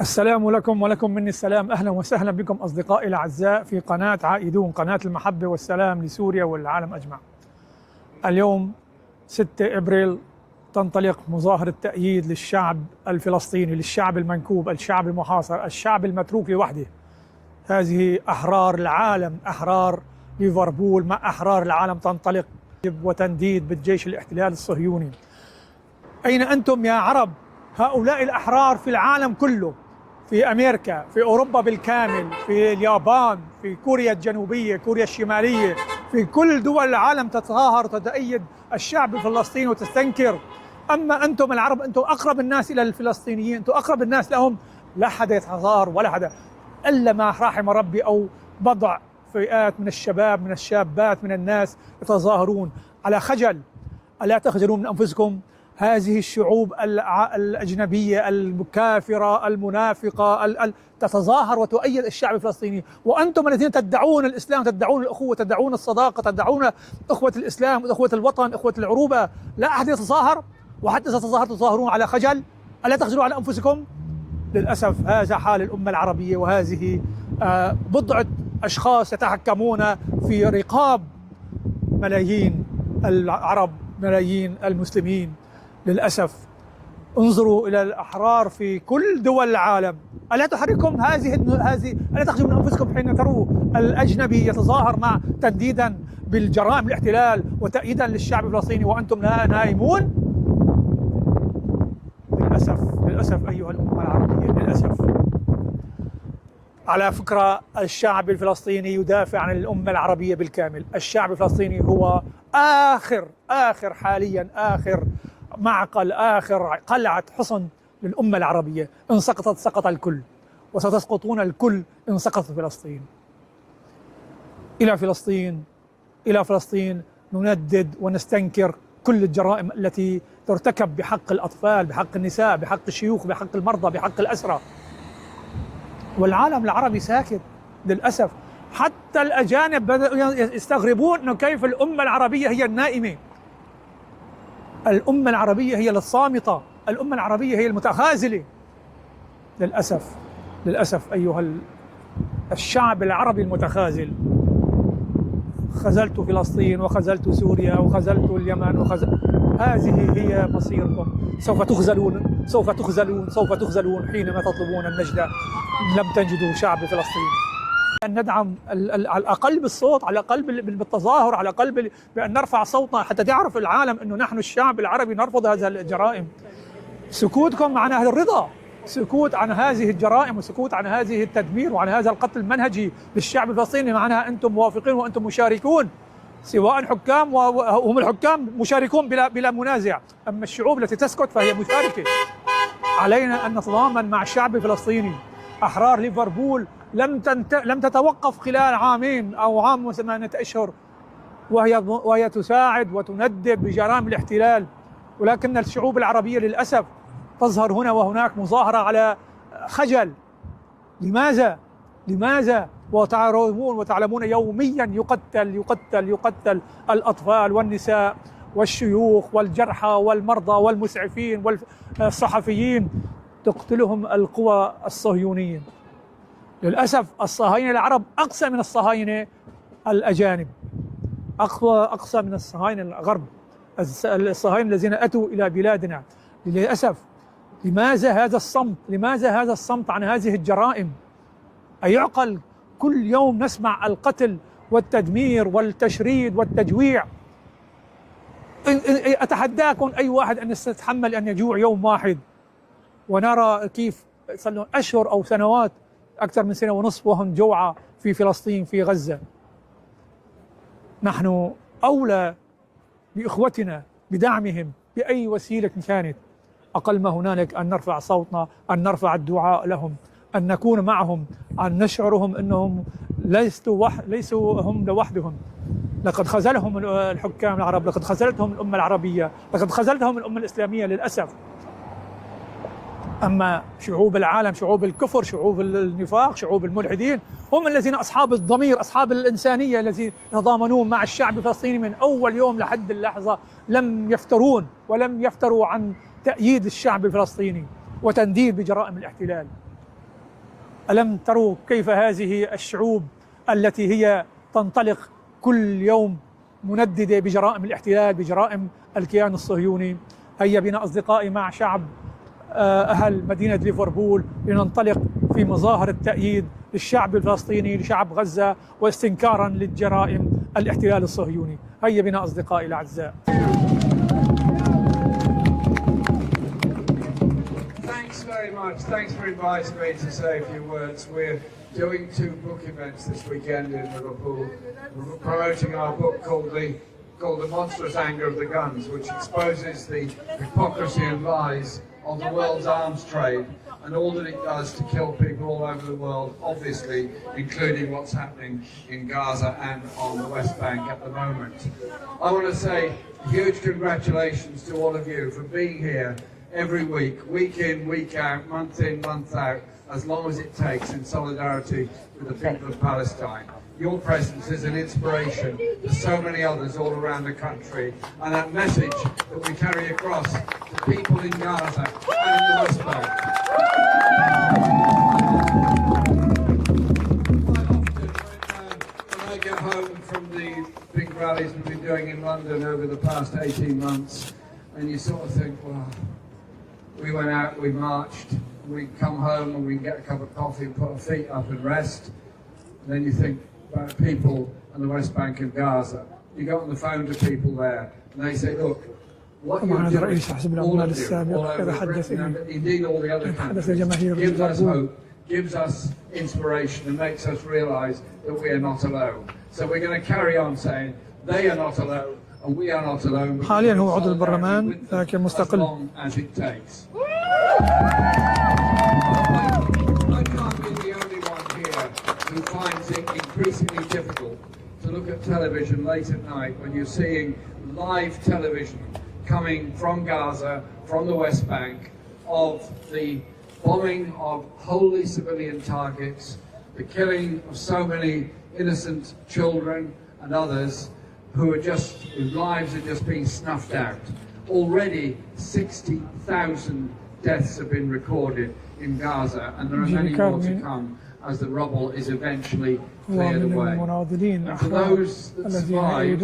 السلام لكم ولكم مني السلام. أهلا وسهلا بكم أصدقائي الأعزاء في قناة عائدون، قناة المحبة والسلام لسوريا والعالم أجمع. اليوم 6 إبريل تنطلق مظاهرة تأييد للشعب الفلسطيني، للشعب المنكوب، الشعب المحاصر، الشعب المتروك لوحده. هذه أحرار العالم، أحرار ليفربول مع أحرار العالم تنطلق وتنديد بالجيش الاحتلال الصهيوني. أين أنتم يا عرب؟ هؤلاء الأحرار في العالم كله، في أمريكا، في أوروبا بالكامل، في اليابان، في كوريا الجنوبية، كوريا الشمالية، في كل دول العالم تتظاهر وتتأيد الشعب الفلسطيني وتستنكر. أما أنتم العرب، أنتم أقرب الناس إلى الفلسطينيين، أنتم أقرب الناس لهم. لا حدا يتظاهر ولا حدا، إلا ما رحم ربي أو بضع فئات من الشباب، من الشابات، من الناس يتظاهرون على خجل. ألا تخجلون من أنفسكم؟ هذه الشعوب الأجنبية المكافرة المنافقة تتظاهر وتؤيد الشعب الفلسطيني، وأنتم الذين تدعون الإسلام، تدعون الأخوة، تدعون الصداقة، تدعون أخوة الإسلام، أخوة الوطن، أخوة العروبة. لا أحد يتظاهر، وحتى إذا تظاهرتم تظاهرون على خجل. ألا تخجلوا على أنفسكم؟ للأسف هذا حال الأمة العربية، وهذه بضعة أشخاص يتحكمون في رقاب ملايين العرب، ملايين المسلمين. للأسف انظروا إلى الأحرار في كل دول العالم. ألا تحرككم هذه ألا تخجلوا من أنفسكم حين تروا الأجنبي يتظاهر مع تنديدا بالجرائم الاحتلال وتأييدا للشعب الفلسطيني وأنتم نائمون؟ للأسف، للأسف أيها الأمة العربية، للأسف. على فكرة الشعب الفلسطيني يدافع عن الأمة العربية بالكامل. الشعب الفلسطيني هو آخر حاليا، آخر معقل، آخر قلعة حصن للأمة العربية. إن سقطت سقط الكل، وستسقطون الكل إن سقطت فلسطين. إلى فلسطين، إلى فلسطين نندد ونستنكر كل الجرائم التي ترتكب بحق الأطفال، بحق النساء، بحق الشيوخ، بحق المرضى، بحق الأسرى. والعالم العربي ساكت للأسف. حتى الأجانب بدأوا يستغربون أنه كيف الأمة العربية هي النائمة. الأمة العربية هي الصامتة، الأمة العربية هي المتخاذلة. للأسف، للأسف أيها الشعب العربي المتخاذل. خذلت فلسطين وخذلت سوريا وخذلت اليمن هذه هي مصيركم. سوف تخذلون، سوف تخذلون، سوف تخذلون حينما تطلبون النجدة. لم تجدوا شعب فلسطين. أن ندعم على الأقل بالصوت، على الأقل بالتظاهر، على الأقل بأن نرفع صوتنا حتى تعرف العالم أنه نحن الشعب العربي نرفض هذه الجرائم. سكوتكم معناه الرضا، سكوت عن هذه الجرائم وسكوت عن هذه التدمير وعن هذا القتل المنهجي للشعب الفلسطيني معناها أنتم موافقين وأنتم مشاركون، سواء حكام وهم الحكام مشاركون بلا منازع. أما الشعوب التي تسكت فهي مشاركة. علينا أن نتضامن مع الشعب الفلسطيني. أحرار ليفربول لم تتوقف خلال عامين أو عام و8 أشهر وهي تساعد وتندب بجرائم الاحتلال، ولكن الشعوب العربية للأسف تظهر هنا وهناك مظاهرة على خجل. لماذا؟ لماذا؟ وتعلمون يوميا يقتل الأطفال والنساء والشيوخ والجرحى والمرضى والمسعفين والصحفيين، تقتلهم القوى الصهيونية. للأسف الصهاينة العرب أقسى من الصهاينة الأجانب، أقسى من الصهاينة الغرب، الصهاينة الذين أتوا إلى بلادنا. للأسف لماذا هذا الصمت؟ لماذا هذا الصمت عن هذه الجرائم؟ أيعقل كل يوم نسمع القتل والتدمير والتشريد والتجويع؟ أتحداكم أي واحد أن يتحمل أن يجوع يوم واحد، ونرى كيف صار أشهر أو سنوات، أكثر من 1.5 سنة وهم جوعا في فلسطين، في غزة. نحن أولى بإخوتنا بدعمهم بأي وسيلة كانت. أقل ما هنالك أن نرفع صوتنا، أن نرفع الدعاء لهم، أن نكون معهم، أن نشعرهم أنهم ليسوا هم لوحدهم. لقد خذلهم الحكام العرب، لقد خذلتهم الأمة العربية، لقد خذلتهم الأمة الإسلامية للأسف. أما شعوب العالم، شعوب الكفر، شعوب النفاق، شعوب الملحدين، هم الذين أصحاب الضمير، أصحاب الإنسانية، الذين يتضامنون مع الشعب الفلسطيني من أول يوم لحد اللحظة. لم يفترون ولم يفتروا عن تأييد الشعب الفلسطيني وتنديد بجرائم الاحتلال. ألم تروا كيف هذه الشعوب التي هي تنطلق كل يوم منددة بجرائم الاحتلال، بجرائم الكيان الصهيوني؟ هيا بنا أصدقائي مع شعب أهل مدينة ليفربول لننطلق في مظاهر التأييد للشعب الفلسطيني، لشعب غزة، واستنكارا للجرائم الاحتلال الصهيوني. هيا بنا أصدقائي الأعزاء. Thanks very much. Thanks for inviting me to say a few words. We're doing 2 book events this weekend in Liverpool. We're promoting our book called The Monstrous Anger of the Guns, which exposes the hypocrisy and lies of the world's arms trade and all that it does to kill people all over the world, obviously including what's happening in Gaza and on the West Bank at the moment. I want to say huge congratulations to all of you for being here every week in, week out, month in, month out, as long as it takes, in solidarity with the people of Palestine. Your presence is an inspiration to so many others all around the country, and that message that we carry across to people in Gaza and in the West Bank. Quite often when I get home from the big rallies we've been doing in London over the past 18 months, and you sort of think, well, we went out, we marched, we come home and we get a cup of coffee and put our feet up and rest. And then you think about people in the West Bank and Gaza. You go on the phone to people there and they say, look, what you're doing all over Britain and indeed all the other countries gives us hope, gives us inspiration and makes us realise that we are not alone. So we're going to carry on saying they are not alone. حاليا هو عضو البرلمان لكن مستقل. I can't be the only one here who finds it increasingly difficult to look at television late at night when you're seeing live television coming from Gaza, from the West Bank, of the bombing of wholly civilian targets, the killing of so many innocent children and others whose lives are just being snuffed out. Already 60,000 deaths have been recorded in Gaza, and there are many more to come as the rubble is eventually cleared away. And for those that survive,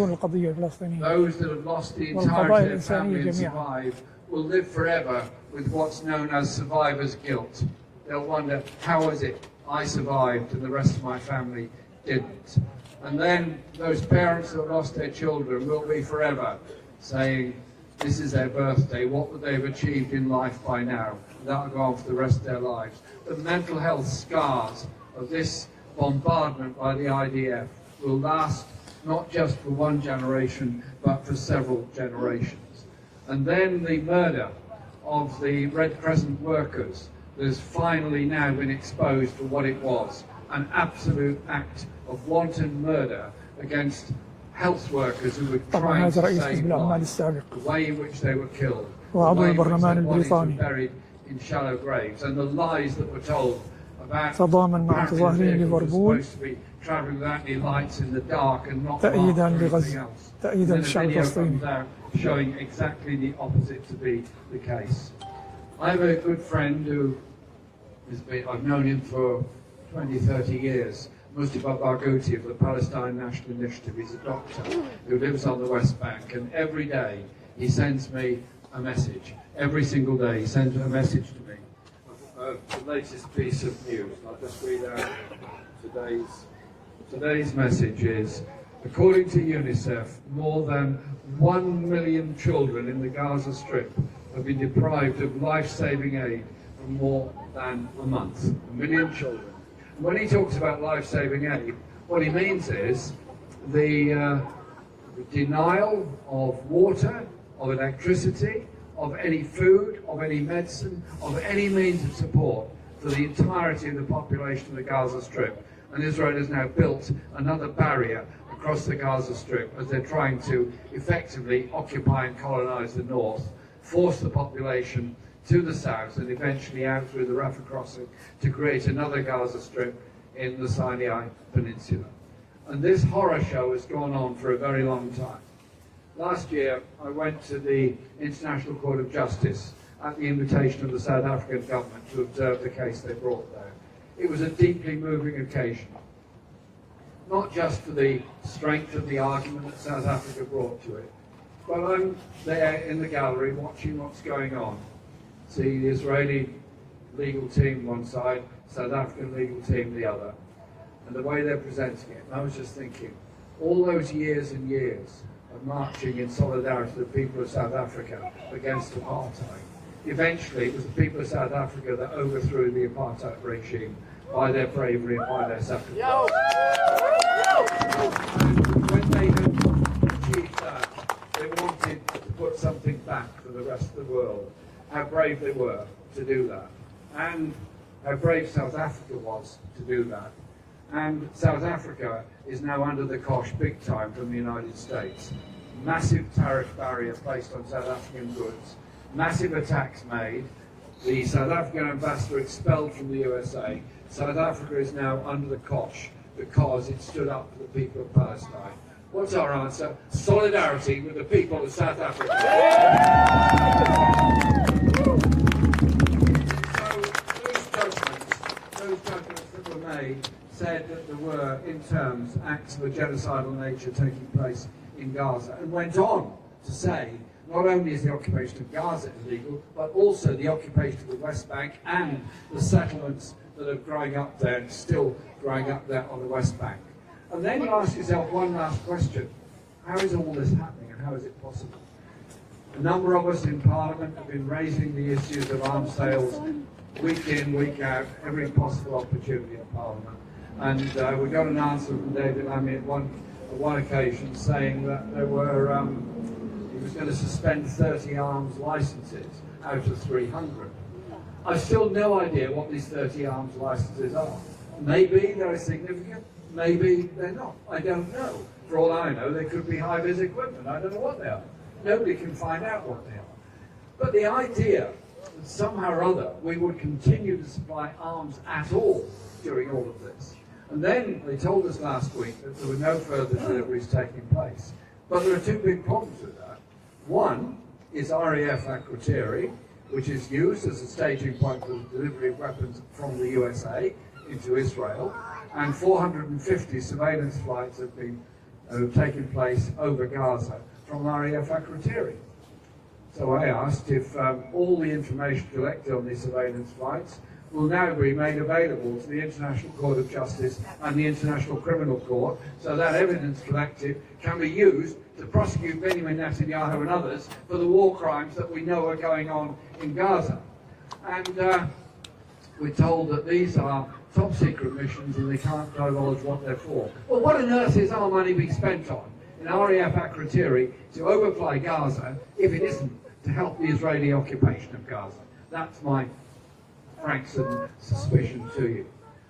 those that have lost the entirety of their family and survive, will live forever with what's known as survivor's guilt. They'll wonder, how is it I survived and the rest of my family didn't? And then those parents who have lost their children will be forever saying, this is their birthday, what would they have achieved in life by now? That'll go on for the rest of their lives. The mental health scars of this bombardment by the IDF will last not just for one generation, but for several generations. And then the murder of the Red Crescent workers that has finally now been exposed for what it was, an absolute act of wanton murder against health workers who were trying to save lives, the way in which they were killed, the way in which their bodies were buried in shallow graves, and the lies that were told about vehicles were supposed to be travelling without any lights in the dark and not marked or anything else. And then a video comes out showing exactly the opposite to be the case. I have a good friend who I've known him for 20, 30 years. Mustafa Barghouti of the Palestine National Initiative. He's a doctor who lives on the West Bank, and every day he sends me a message. Every single day he sends a message to me of the latest piece of news. I'll just read out today's message is, according to UNICEF, more than 1 million children in the Gaza Strip have been deprived of life-saving aid for more than a month. 1 million children. When he talks about life-saving aid, what he means is the denial of water, of electricity, of any food, of any medicine, of any means of support for the entirety of the population of the Gaza Strip. And Israel has now built another barrier across the Gaza Strip as they're trying to effectively occupy and colonize the north, force the population to the south and eventually out through the Rafah crossing to create another Gaza Strip in the Sinai Peninsula. And this horror show has gone on for a very long time. Last year, I went to the International Court of Justice at the invitation of the South African government to observe the case they brought there. it was a deeply moving occasion. Not just for the strength of the argument that South Africa brought to it, but I'm there in the gallery watching what's going on. See the Israeli legal team one side, South African legal team the other, and the way they're presenting it. And I was just thinking, all those years and years of marching in solidarity with the people of South Africa against apartheid, eventually it was the people of South Africa that overthrew the apartheid regime by their bravery and by their sacrifice. And when they had achieved that, they wanted to put something back for the rest of the world. How brave they were to do that, and how brave South Africa was to do that. And South Africa is now under the cosh big time from the United States. Massive tariff barrier placed on South African goods, massive attacks made, the South African ambassador expelled from the USA. South Africa is now under the cosh because it stood up for the people of Palestine. What's our answer? Solidarity with the people of South Africa. So those judgments that were made said that there were, in terms, acts of a genocidal nature taking place in Gaza, and went on to say not only is the occupation of Gaza illegal, but also the occupation of the West Bank and the settlements that are growing up there and still growing up there on the West Bank. And then you ask yourself one last question. How is all this happening and how is it possible? A number of us in Parliament have been raising the issues of arms sales week in, week out, every possible opportunity in Parliament. And we got an answer from David Lammy at one occasion saying that there were, he was going to suspend 30 arms licenses out of 300. I've still no idea what these 30 arms licenses are. Maybe they're significant, maybe they're not. I don't know. For all I know, they could be high-vis equipment. I don't know what they are. Nobody can find out what they are. But the idea that somehow or other we would continue to supply arms at all during all of this. And then they told us last week that there were no further deliveries taking place. But there are two big problems with that. One is RAF Akrotiri, which is used as a staging point for the delivery of weapons from the USA into Israel, and 450 surveillance flights have taken place over Gaza from RAF Akrotiri. So I asked if all the information collected on these surveillance flights will now be made available to the International Court of Justice and the International Criminal Court, so that evidence collected can be used to prosecute Benjamin Netanyahu and others for the war crimes that we know are going on in Gaza. And we're told that these are top secret missions and they can't divulge what they're for. Well, what on earth is our money being spent on in RAF Akrotiri to overfly Gaza if it isn't to help the Israeli occupation of Gaza? That's my frank suspicion to you.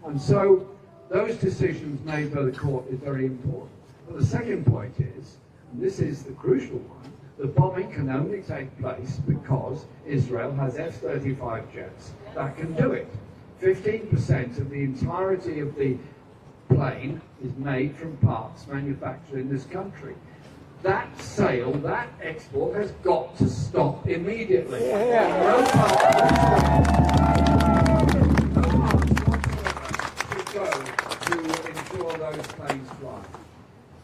And so those decisions made by the court is very important. But the second point is, and this is the crucial one, the bombing can only take place because Israel has F-35 jets that can do it. 15% of the entirety of the plane is made from parts manufactured in this country. That sale, that export has got to stop immediately. No parts should go to ensure those planes fly.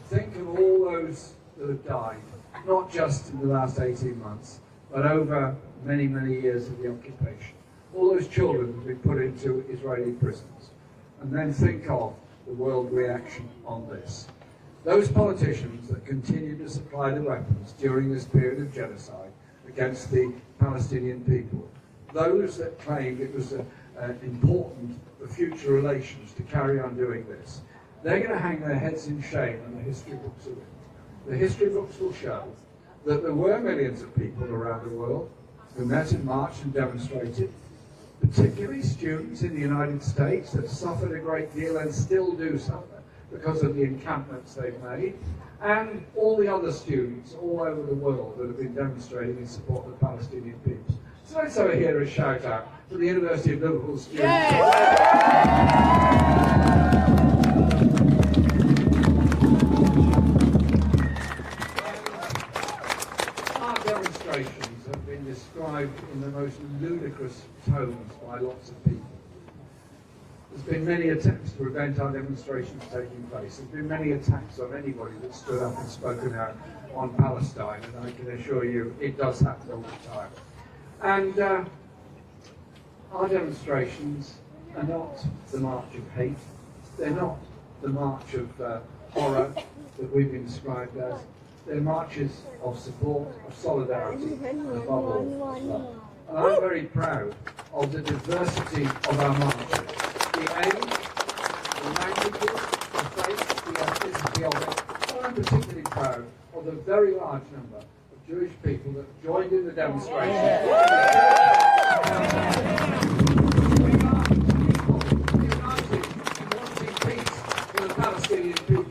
Think of all those that have died, not just in the last 18 months, but over many, many years of the occupation. All those children have been put into Israeli prisons. And then think of the world reaction on this. Those politicians that continue to supply the weapons during this period of genocide against the Palestinian people, those that claimed it was important for future relations to carry on doing this, they're going to hang their heads in shame and the history books of it. The history books will show that there were millions of people around the world who met and marched and demonstrated, particularly students in the United States that suffered a great deal and still do suffer because of the encampments they've made, and all the other students all over the world that have been demonstrating in support of the Palestinian people. So let's over here a shout out to the University of Liverpool students. Our demonstrations have been described in the most ludicrous tones by lots of people. There's been many attempts to prevent our demonstrations taking place. There's been many attacks on anybody that stood up and spoken out on Palestine, and I can assure you it does happen all the time. And our demonstrations are not the march of hate. They're not the march of horror that we've been described as. They're marches of support, of solidarity, and above all, of love. And I'm very proud of the diversity of our marches. The age, the languages, the faith, the ethnicity of it. And I'm particularly proud of the very large number of Jewish people that joined in the demonstration. Palestinian people.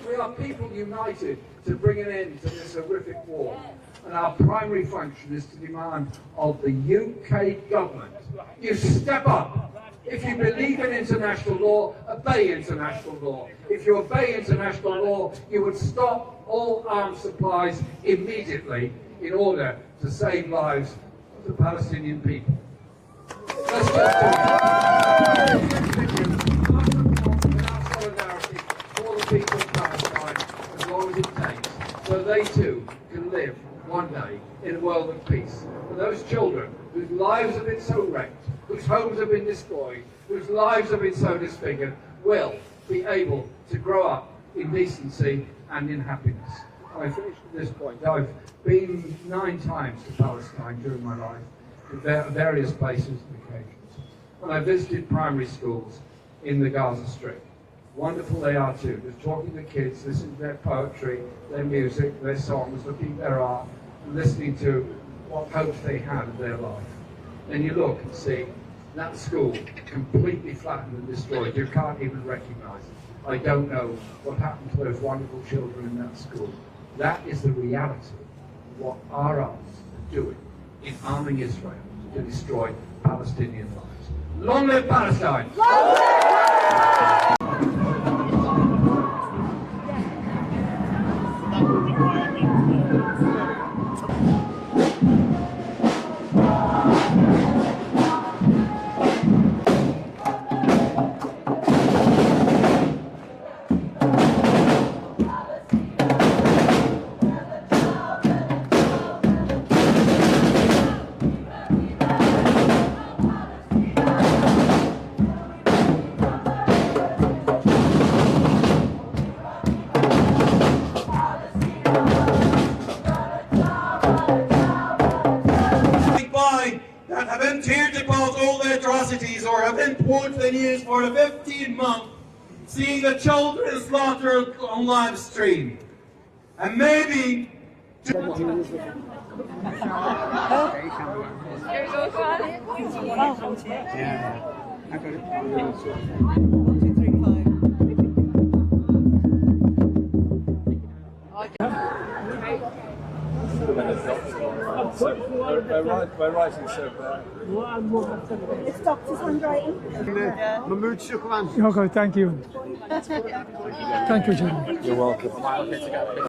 We are people united to bring an end to this horrific war. And our primary function is to demand of the UK government, you step up. If you believe in international law, obey international law. If you obey international law, you would stop all arms supplies immediately in order to save lives of the Palestinian people. Let's just do it. People of Palestine as long as it takes, so they too can live one day in a world of peace. For those children whose lives have been so wrecked, whose homes have been destroyed, whose lives have been so disfigured, will be able to grow up in decency and in happiness. I finish at this point. I've been 9 times to Palestine during my life, in various places and occasions. And I visited primary schools in the Gaza Strip. Wonderful they are too, just talking to kids, listening to their poetry, their music, their songs, looking at their art, and listening to what hopes they had of their life. Then you look and see that school completely flattened and destroyed. You can't even recognize it. I don't know what happened to those wonderful children in that school. That is the reality of what our arms are doing in arming Israel to destroy Palestinian lives. Long live Palestine! Long live! Or have been poured the news for the 15 months, seeing the children slaughtered on live stream. And maybe We're writing so bad. It's doctor's handwriting. Mahmood Shukran. Okay, thank you. Thank you, Jeremy. You're welcome.